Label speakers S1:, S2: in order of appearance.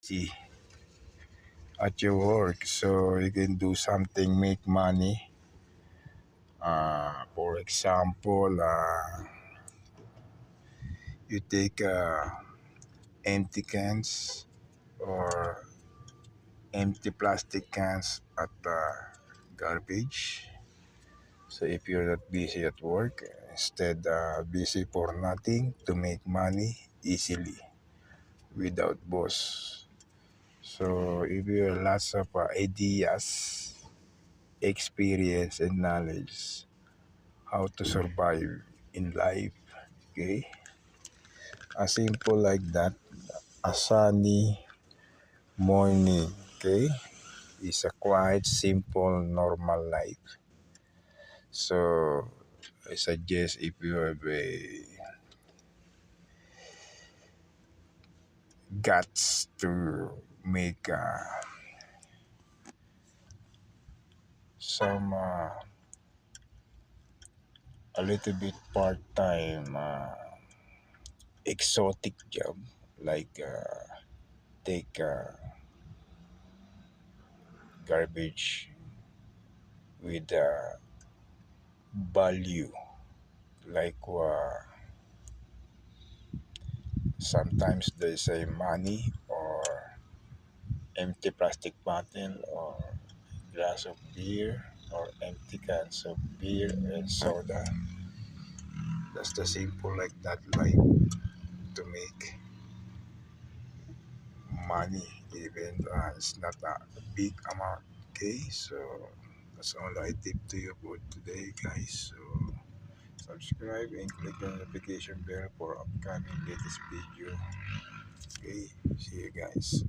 S1: See at your work, so you can do something, make money. For example, you take empty cans or empty plastic cans at garbage. So if you're not busy at work, instead busy for nothing to make money easily without boss. So if you have lots of ideas, experience and knowledge how to survive in life, okay? A simple like that, a sunny morning, okay, is a quite simple normal life. So I suggest if you have a guts to make some a little bit part-time exotic job like take garbage with value like sometimes they say money or empty plastic bottle or glass of beer or empty cans of beer and soda. That's the simple like that life to make money, even it's not a big amount. Okay, so that's all I tip to you for today, guys. So subscribe and click the notification bell for upcoming latest video. Okay, see you guys.